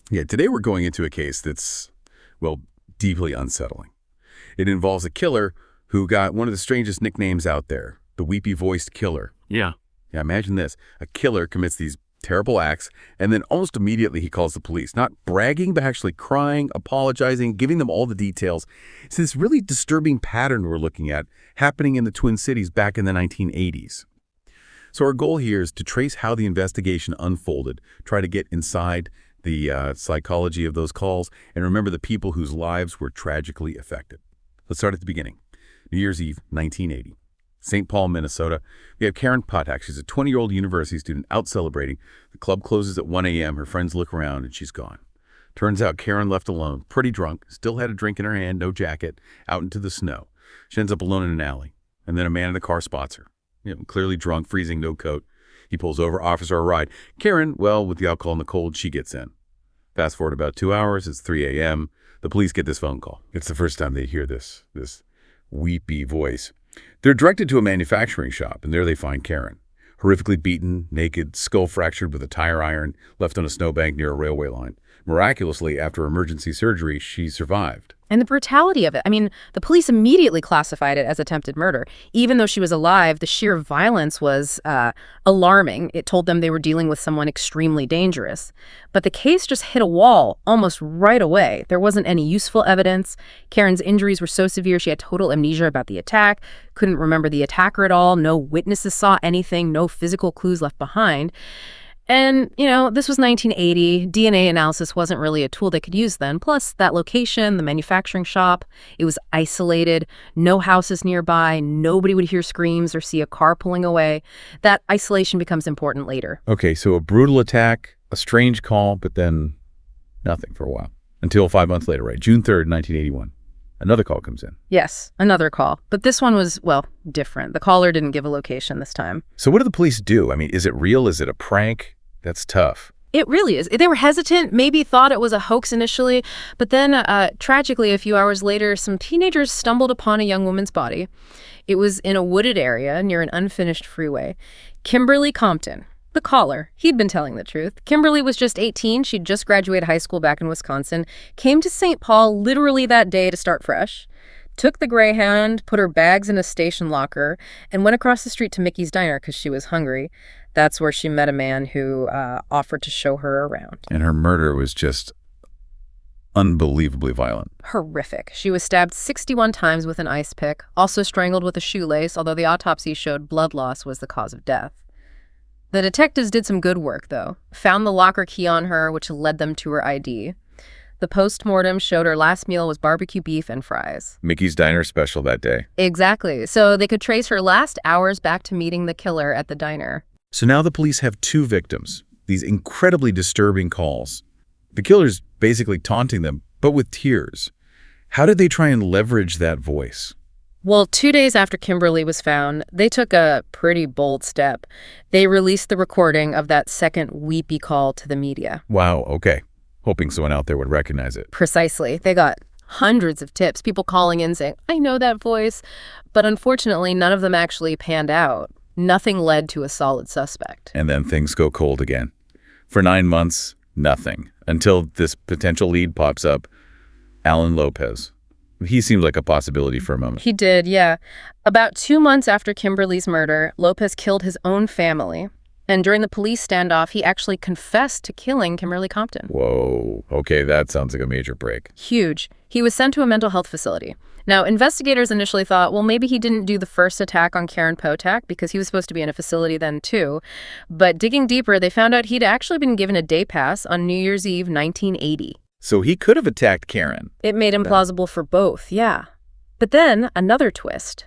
Yeah, today we're going into a case that's, well, deeply unsettling. It involves a killer who got one of the strangest nicknames out there, the Weepy Voiced Killer. Yeah. Yeah, imagine this. A killer commits these terrible acts, and then almost immediately he calls the police, not bragging, but actually crying, apologizing, giving them all the details. It's this really disturbing pattern we're looking at happening in the Twin Cities back in the 1980s. So our goal here is to trace how the investigation unfolded, try to get inside the psychology of those calls, and remember the people whose lives were tragically affected. Let's start at the beginning. New Year's Eve, 1980. St. Paul, Minnesota. We have Karen Pirhatek. She's a 20-year-old university student out celebrating. The club closes at 1 a.m. Her friends look around, and she's gone. Turns out Karen left alone, pretty drunk, still had a drink in her hand, no jacket, out into the snow. She ends up alone in an alley, and then a man in the car spots her. Clearly drunk, freezing, no coat. He pulls over, offers her a ride. Karen, well, with the alcohol and the cold, she gets in. Fast forward about 2 hours, it's 3 a.m. The police get this phone call. It's the first time they hear this weepy voice. They're directed to a manufacturing shop, and there they find Karen. Horrifically beaten, naked, skull fractured with a tire iron, left on a snowbank near a railway line. Miraculously, after emergency surgery, she survived. And the brutality of it. I mean, the police immediately classified it as attempted murder. Even though she was alive, the sheer violence was alarming. It told them they were dealing with someone extremely dangerous. But the case just hit a wall almost right away. There wasn't any useful evidence. Karen's injuries were so severe she had total amnesia about the attack, couldn't remember the attacker at all. No witnesses saw anything, no physical clues left behind. And, this was 1980. DNA analysis wasn't really a tool they could use then. Plus, that location, the manufacturing shop, it was isolated, no houses nearby, nobody would hear screams or see a car pulling away. That isolation becomes important later. Okay, so a brutal attack, a strange call, but then nothing for a while. Until 5 months later, right? June 3rd, 1981. Another call comes in. Yes, another call. But this one was, different. The caller didn't give a location this time. So what do the police do? I mean, is it real? Is it a prank? That's tough. It really is. They were hesitant, maybe thought it was a hoax initially, but then tragically, a few hours later, some teenagers stumbled upon a young woman's body. It was in a wooded area near an unfinished freeway. Kimberly Compton, the caller, he'd been telling the truth. Kimberly was just 18. She'd just graduated high school back in Wisconsin, came to St. Paul literally that day to start fresh, took the Greyhound, put her bags in a station locker, and went across the street to Mickey's Diner because she was hungry. That's where she met a man who offered to show her around. And her murder was just unbelievably violent. Horrific. She was stabbed 61 times with an ice pick, also strangled with a shoelace, although the autopsy showed blood loss was the cause of death. The detectives did some good work, though. Found the locker key on her, which led them to her ID. The post-mortem showed her last meal was barbecue beef and fries. Mickey's Diner special that day. Exactly. So they could trace her last hours back to meeting the killer at the diner. So now the police have two victims, these incredibly disturbing calls. The killer's basically taunting them, but with tears. How did they try and leverage that voice? Well, 2 days after Kimberly was found, they took a pretty bold step. They released the recording of that second weepy call to the media. Wow, okay. Hoping someone out there would recognize it. Precisely. They got hundreds of tips, people calling in saying, I know that voice. But unfortunately, none of them actually panned out. Nothing led to a solid suspect. And then things go cold again. For 9 months, nothing. Until this potential lead pops up, Alan Lopez. He seemed like a possibility for a moment. He did, yeah. About 2 months after Kimberly's murder, Lopez killed his own family. And during the police standoff, he actually confessed to killing Kimberly Compton. Whoa. Okay, that sounds like a major break. Huge. He was sent to a mental health facility. Now, investigators initially thought, well, maybe he didn't do the first attack on Karen Pirhatek because he was supposed to be in a facility then, too. But digging deeper, they found out he'd actually been given a day pass on New Year's Eve, 1980. So he could have attacked Karen. It made him plausible for both, yeah. But then, another twist.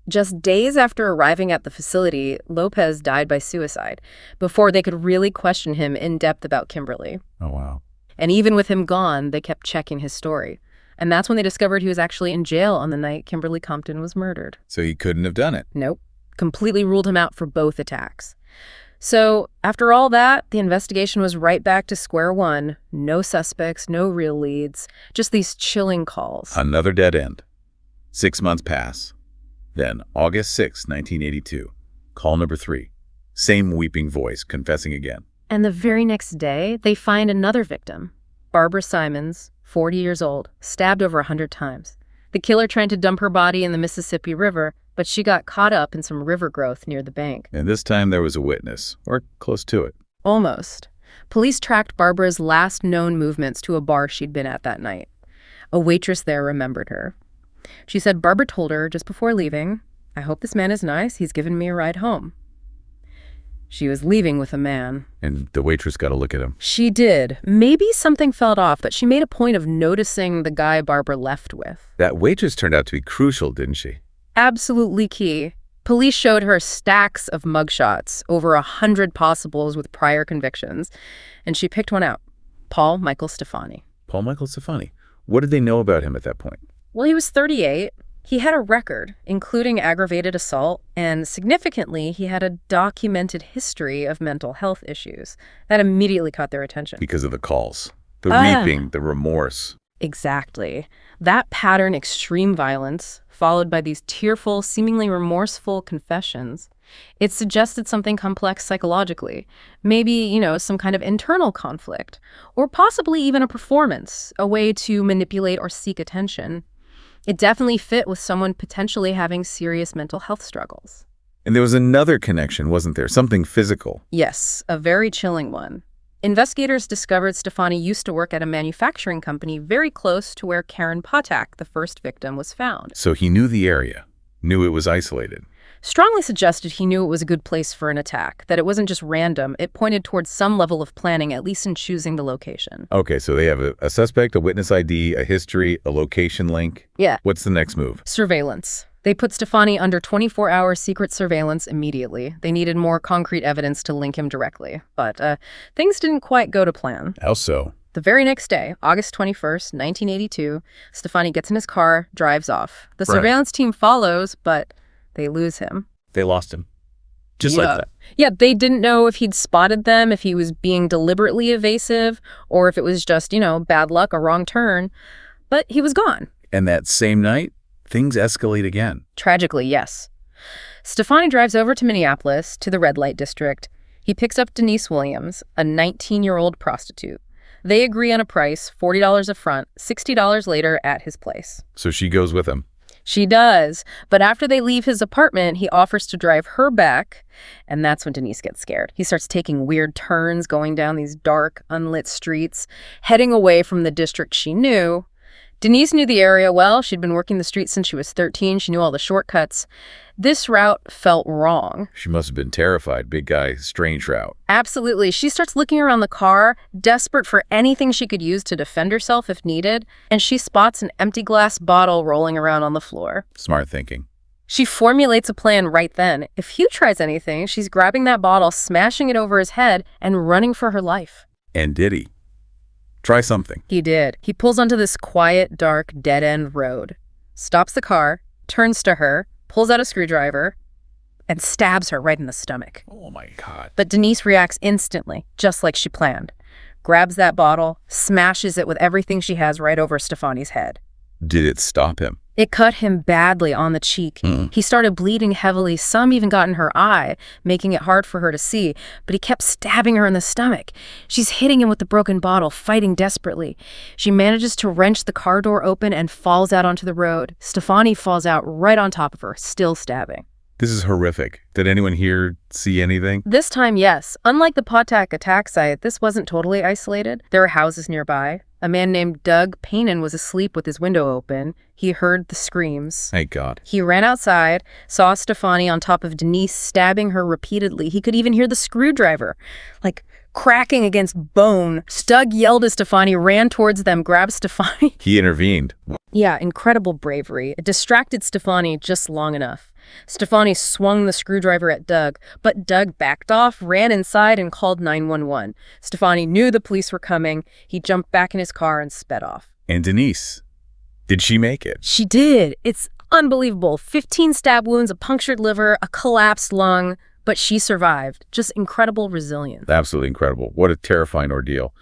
Just days after arriving at the facility, Lopez died by suicide before they could really question him in depth about Kimberly. Oh, wow. And even with him gone, they kept checking his story. And that's when they discovered he was actually in jail on the night Kimberly Compton was murdered. So he couldn't have done it. Nope. Completely ruled him out for both attacks. So after all that, the investigation was right back to square one. No suspects, no real leads, just these chilling calls. Another dead end. 6 months pass. Then, August 6, 1982, call number 3. Same weeping voice, confessing again. And the very next day, they find another victim. Barbara Simons, 40 years old, stabbed over 100 times. The killer tried to dump her body in the Mississippi River, but she got caught up in some river growth near the bank. And this time there was a witness, or close to it. Almost. Police tracked Barbara's last known movements to a bar she'd been at that night. A waitress there remembered her. She said Barbara told her just before leaving, "I hope this man is nice. He's given me a ride home." She was leaving with a man. And the waitress got a look at him. She did. Maybe something felt off, but she made a point of noticing the guy Barbara left with. That waitress turned out to be crucial, didn't she? Absolutely key. Police showed her stacks of mugshots, over 100 possibles with prior convictions, and she picked one out, Paul Michael Stefani. Paul Michael Stefani. What did they know about him at that point? Well, he was 38. He had a record, including aggravated assault, and significantly, he had a documented history of mental health issues. That immediately caught their attention. Because of the calls, the weeping, the remorse. Exactly. That pattern, extreme violence, followed by these tearful, seemingly remorseful confessions, it suggested something complex psychologically. Maybe, some kind of internal conflict, or possibly even a performance, a way to manipulate or seek attention. It definitely fit with someone potentially having serious mental health struggles. And there was another connection, wasn't there? Something physical. Yes, a very chilling one. Investigators discovered Stefani used to work at a manufacturing company very close to where Karen Pirhatek, the first victim, was found. So he knew the area, knew it was isolated. Strongly suggested he knew it was a good place for an attack, that it wasn't just random. It pointed towards some level of planning, at least in choosing the location. Okay, so they have a suspect, a witness ID, a history, a location link. Yeah. What's the next move? Surveillance. They put Stefani under 24-hour secret surveillance immediately. They needed more concrete evidence to link him directly. But things didn't quite go to plan. How so? The very next day, August 21st, 1982, Stefani gets in his car, drives off. The surveillance team follows, but they lose him. They lost him. Just like that. Yeah, they didn't know if he'd spotted them, if he was being deliberately evasive, or if it was just, bad luck, a wrong turn. But he was gone. And that same night, things escalate again. Tragically, yes. Stefani drives over to Minneapolis, to the red light district. He picks up Denise Williams, a 19-year-old prostitute. They agree on a price, $40 up front, $60 later at his place. So she goes with him. She does, but after they leave his apartment, he offers to drive her back, and that's when Denise gets scared. He starts taking weird turns, going down these dark, unlit streets, heading away from the district she knew. Denise knew the area well. She'd been working the streets since she was 13. She knew all the shortcuts. This route felt wrong. She must have been terrified. Big guy, strange route. Absolutely. She starts looking around the car, desperate for anything she could use to defend herself if needed, and she spots an empty glass bottle rolling around on the floor. Smart thinking. She formulates a plan right then. If Hugh tries anything, she's grabbing that bottle, smashing it over his head, and running for her life. And did he? Try something. He did. He pulls onto this quiet, dark, dead-end road, stops the car, turns to her, pulls out a screwdriver, and stabs her right in the stomach. Oh, my God. But Denise reacts instantly, just like she planned. Grabs that bottle, smashes it with everything she has right over Stefani's head. Did it stop him? It cut him badly on the cheek. He started bleeding heavily. Some even got in her eye, making it hard for her to see. But he kept stabbing her in the stomach. She's hitting him with the broken bottle, fighting desperately. She manages to wrench the car door open and falls out onto the road. Stefani falls out right on top of her, still stabbing. This is horrific. Did anyone here see anything? This time, yes. Unlike the Pirhatek attack site, this wasn't totally isolated. There were houses nearby. A man named Doug Paynon was asleep with his window open. He heard the screams. Thank God. He ran outside, saw Stefani on top of Denise, stabbing her repeatedly. He could even hear the screwdriver, cracking against bone. Doug yelled as Stefani ran towards them, grabbed Stefani. He intervened. Yeah, incredible bravery. It distracted Stefani just long enough. Stefani swung the screwdriver at Doug, but Doug backed off, ran inside, and called 911. Stefani knew the police were coming. He jumped back in his car and sped off. And Denise, did she make it? She did. It's unbelievable. 15 stab wounds, a punctured liver, a collapsed lung, but she survived. Just incredible resilience. Absolutely incredible. What a terrifying ordeal.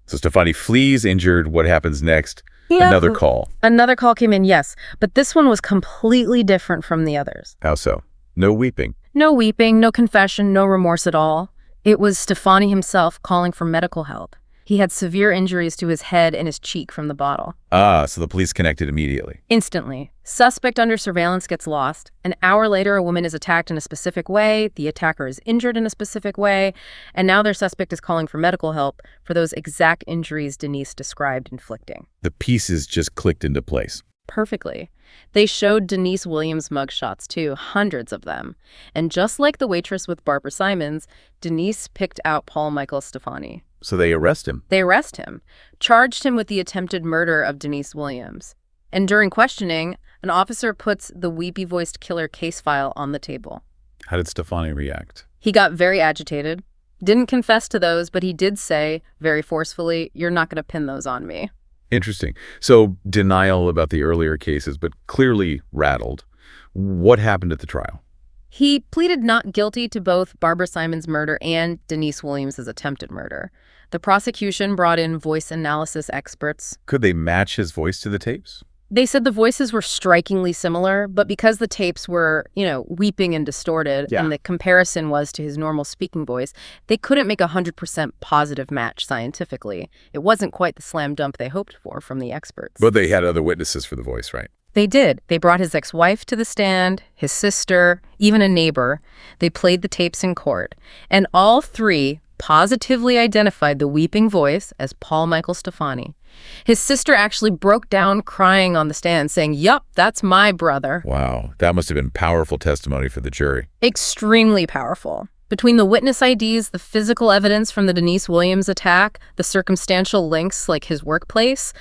So Stefani flees injured. What happens next? Yeah. Another call. Another call came in, yes. But this one was completely different from the others. How so? No weeping. No weeping, no confession, no remorse at all. It was Stefani himself calling for medical help. He had severe injuries to his head and his cheek from the bottle. Ah, so the police connected immediately. Instantly. Suspect under surveillance gets lost. An hour later, a woman is attacked in a specific way. The attacker is injured in a specific way. And now their suspect is calling for medical help for those exact injuries Denise described inflicting. The pieces just clicked into place. Perfectly. They showed Denise Williams' mugshots too, hundreds of them. And just like the waitress with Barbara Simons, Denise picked out Paul Michael Stefani. So they arrest him. They arrest him, charged him with the attempted murder of Denise Williams. And during questioning, an officer puts the Weepy Voiced Killer case file on the table. How did Stefani react? He got very agitated, didn't confess to those, but he did say, very forcefully, "You're not going to pin those on me." Interesting. So denial about the earlier cases, but clearly rattled. What happened at the trial? He pleaded not guilty to both Barbara Simons' murder and Denise Williams' attempted murder. The prosecution brought in voice analysis experts. Could they match his voice to the tapes? They said the voices were strikingly similar, but because the tapes were, weeping and distorted, and the comparison was to his normal speaking voice, they couldn't make a 100% positive match scientifically. It wasn't quite the slam dunk they hoped for from the experts. But they had other witnesses for the voice, right? They did. They brought his ex-wife to the stand, his sister, even a neighbor. They played the tapes in court. And all three positively identified the weeping voice as Paul Michael Stefani. His sister actually broke down crying on the stand, saying, "Yup, that's my brother." Wow, that must have been powerful testimony for the jury. Extremely powerful. Between the witness IDs, the physical evidence from the Denise Williams attack, the circumstantial links like his workplace,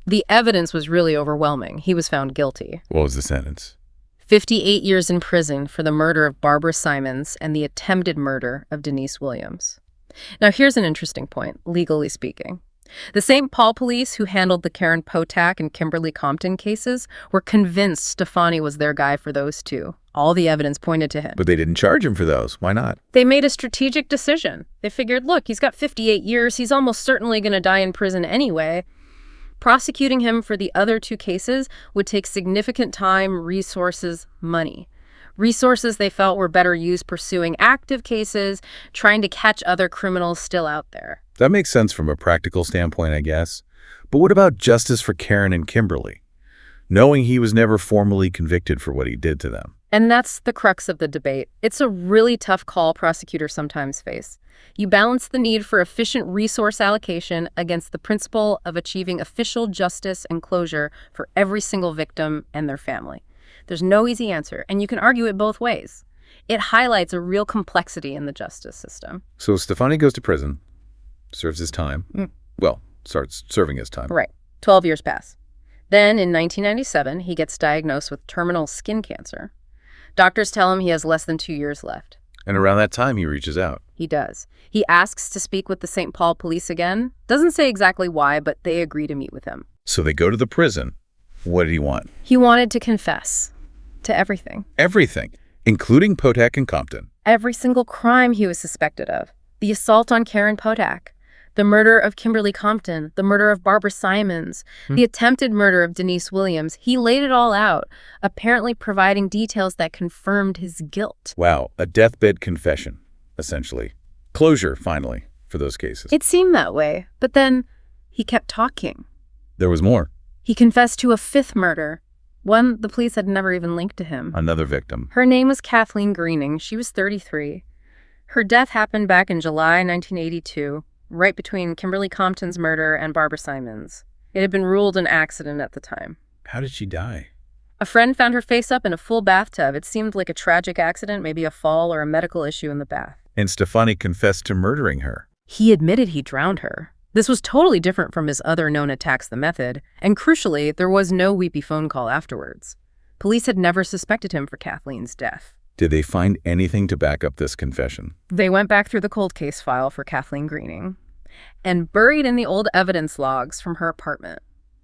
the evidence was really overwhelming. He was found guilty. What was the sentence? 58 years in prison for the murder of Barbara Simons and the attempted murder of Denise Williams. Now, here's an interesting point, legally speaking. The St. Paul police who handled the Karen Pirhatek and Kimberly Compton cases were convinced Stefani was their guy for those two. All the evidence pointed to him. But they didn't charge him for those. Why not? They made a strategic decision. They figured, look, he's got 58 years. He's almost certainly going to die in prison anyway. Prosecuting him for the other two cases would take significant time, resources, money. Resources they felt were better used pursuing active cases, trying to catch other criminals still out there. That makes sense from a practical standpoint, I guess. But what about justice for Karen and Kimberly? Knowing he was never formally convicted for what he did to them. And that's the crux of the debate. It's a really tough call prosecutors sometimes face. You balance the need for efficient resource allocation against the principle of achieving official justice and closure for every single victim and their family. There's no easy answer, and you can argue it both ways. It highlights a real complexity in the justice system. So Stefani goes to prison, serves his time. Well, starts serving his time. Right. 12 years pass. Then, in 1997, he gets diagnosed with terminal skin cancer. Doctors tell him he has less than 2 years left. And around that time, he reaches out. He does. He asks to speak with the St. Paul police again. Doesn't say exactly why, but they agree to meet with him. So they go to the prison. What did he want? He wanted to confess to everything. Everything, including Pirhatek and Compton. Every single crime he was suspected of. The assault on Karen Pirhatek, the murder of Kimberly Compton, the murder of Barbara Simons, the attempted murder of Denise Williams. He laid it all out, apparently providing details that confirmed his guilt. Wow, a deathbed confession, essentially. Closure, finally, for those cases. It seemed that way, but then he kept talking. There was more. He confessed to a fifth murder, one the police had never even linked to him. Another victim. Her name was Kathleen Greening. She was 33. Her death happened back in July 1982, right between Kimberly Compton's murder and Barbara Simons. It had been ruled an accident at the time. How did she die? A friend found her face up in a full bathtub. It seemed like a tragic accident, maybe a fall or a medical issue in the bath. And Stefani confessed to murdering her. He admitted he drowned her. This was totally different from his other known attacks, the method, and crucially, there was no weepy phone call afterwards. Police had never suspected him for Kathleen's death. Did they find anything to back up this confession? They went back through the cold case file for Kathleen Greening, and buried in the old evidence logs from her apartment,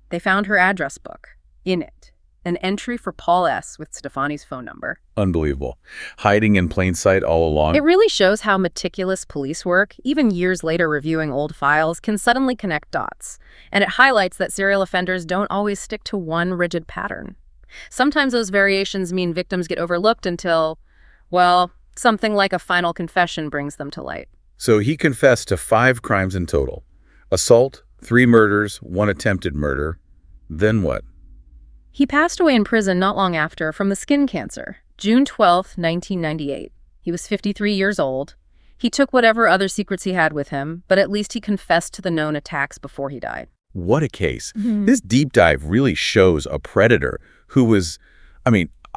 they found her address book. In it, an entry for Paul S. with Stefani's phone number. Unbelievable. Hiding in plain sight all along. It really shows how meticulous police work, even years later reviewing old files, can suddenly connect dots. And it highlights that serial offenders don't always stick to one rigid pattern. Sometimes those variations mean victims get overlooked until, well, something like a final confession brings them to light. So he confessed to 5 crimes in total. Assault, 3 murders, 1 attempted murder. Then what? He passed away in prison not long after from the skin cancer, June 12, 1998. He was 53 years old. He took whatever other secrets he had with him, but at least he confessed to the known attacks before he died. What a case. This deep dive really shows a predator who was,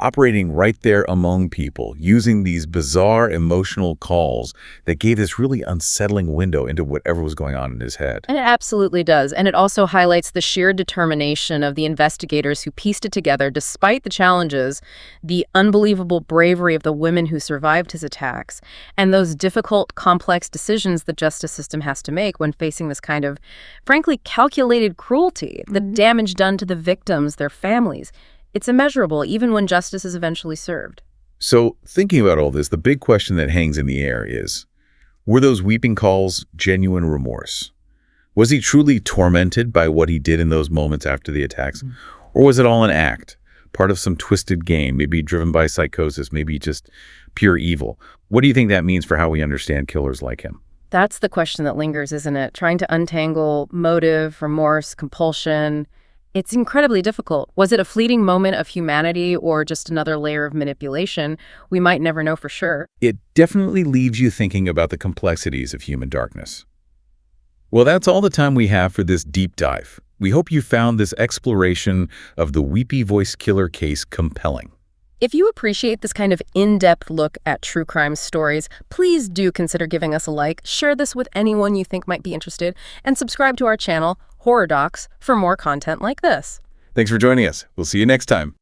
operating right there among people, using these bizarre emotional calls that gave this really unsettling window into whatever was going on in his head. And it absolutely does. And it also highlights the sheer determination of the investigators who pieced it together despite the challenges, the unbelievable bravery of the women who survived his attacks, and those difficult, complex decisions the justice system has to make when facing this kind of, frankly, calculated cruelty, the damage done to the victims, their families. It's immeasurable, even when justice is eventually served. So, thinking about all this, the big question that hangs in the air is, were those weeping calls genuine remorse? Was he truly tormented by what he did in those moments after the attacks? Or was it all an act, part of some twisted game, maybe driven by psychosis, maybe just pure evil? What do you think that means for how we understand killers like him? That's the question that lingers, isn't it? Trying to untangle motive, remorse, compulsion. It's incredibly difficult. Was it a fleeting moment of humanity or just another layer of manipulation? We might never know for sure. It definitely leaves you thinking about the complexities of human darkness. Well, that's all the time we have for this deep dive. We hope you found this exploration of the Weepy Voiced Killer case compelling. If you appreciate this kind of in-depth look at true crime stories, please do consider giving us a like, share this with anyone you think might be interested, and subscribe to our channel, Horror Docs, for more content like this. Thanks for joining us. We'll see you next time.